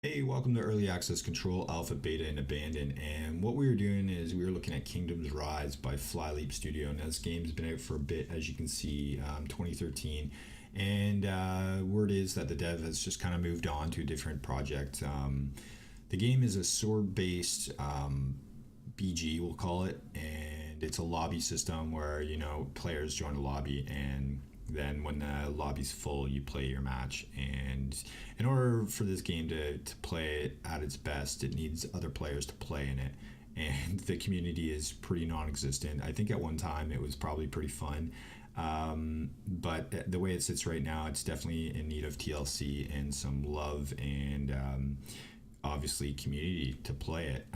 Hey, welcome to Early Access Control, Alpha, Beta, and Abandon. And what we were doing is we were looking at Kingdom's Rise by Flyleap Studio. Now, this game's been out for a bit, as you can see, 2013. And word is that the dev has just kind of moved on to a different project. The game is a sword-based BG, we'll call it, and it's a lobby system where, players join a lobby, and then when the lobby's full, you play your match. And in order for this game to play it at its best, it needs other players to play in it. And the community is pretty non-existent. I think at one time it was probably pretty fun. But the way it sits right now, it's definitely in need of TLC and some love and obviously community to play it.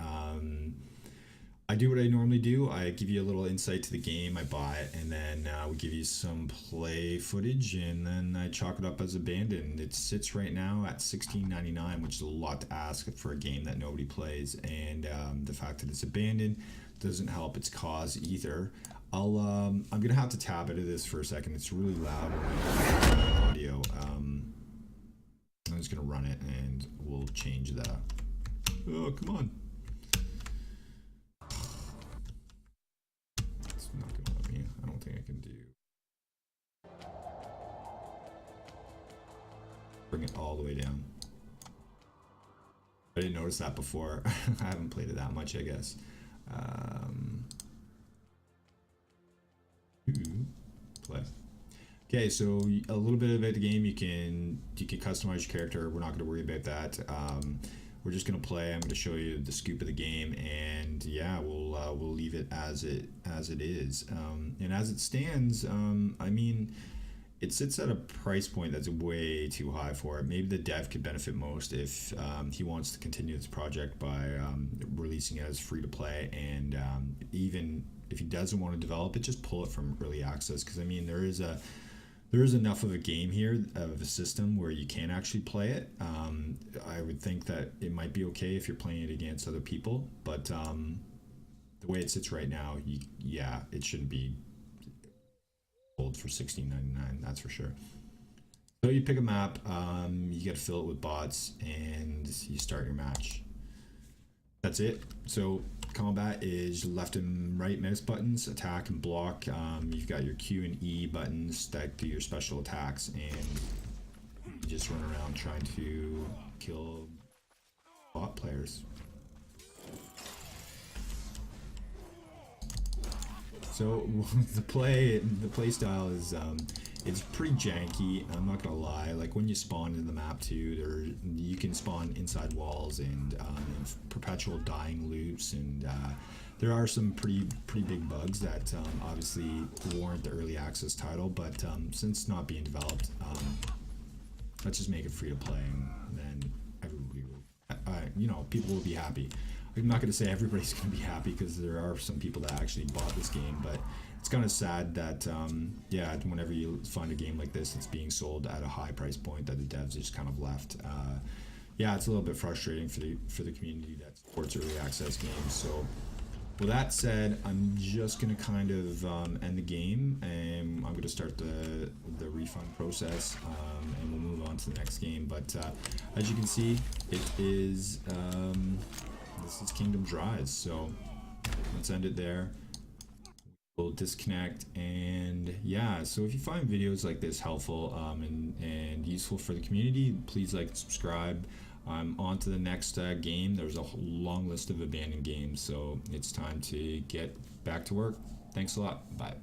I do what I normally do. I give you a little insight to the game, I buy it, and then we give you some play footage, and then I chalk it up as abandoned. It sits right now at $16.99, which is a lot to ask for a game that nobody plays, and the fact that it's abandoned doesn't help its cause either. I'm gonna have to tab out of this for a second. It's really loud audio. I'm just gonna run it, and we'll change that. Oh, come on. Not gonna let me. I don't think I can do. Bring it all the way down. I didn't notice that before. I haven't played it that much, I guess. Play. Okay, so a little bit about the game. You can customize your character. We're not going to worry about that. We're just gonna play. I'm gonna show you the scoop of the game, and yeah, we'll leave it as it is. And as it stands, I mean, it sits at a price point that's way too high for it. Maybe the dev could benefit most if he wants to continue this project by releasing it as free to play, and even if he doesn't want to develop it, just pull it from early access. Because I mean, there is enough of a game here, of a system where you can actually play it. I would think that it might be okay if you're playing it against other people, but the way it sits right now, yeah, it shouldn't be sold for $16.99, that's for sure. So you pick a map, you get to fill it with bots, and you start your match. That's it. So combat is left and right mouse buttons, attack and block. You've got your Q and E buttons that do your special attacks, and you just run around trying to kill bot players. So the play style is it's pretty janky. I'm not gonna lie. Like when you spawn in the map too, you can spawn inside walls and perpetual dying loops, and there are some pretty big bugs that obviously warrant the early access title. But since not being developed, let's just make it free to play, and then everybody will, people will be happy. I'm not going to say everybody's going to be happy, because there are some people that actually bought this game, but it's kind of sad that yeah, whenever you find a game like this, it's being sold at a high price point that the devs just kind of left. Yeah, it's a little bit frustrating for the community that supports early access games. So with that said, I'm just going to kind of end the game, and I'm going to start the refund process, and we'll move on to the next game. But as you can see, it is this is Kingdom's Rise, so let's end it there. We'll disconnect, and yeah, so if you find videos like this helpful and useful for the community, please like and subscribe. I'm on to the next game. There's a long list of abandoned games, so it's time to get back to work. Thanks a lot. Bye.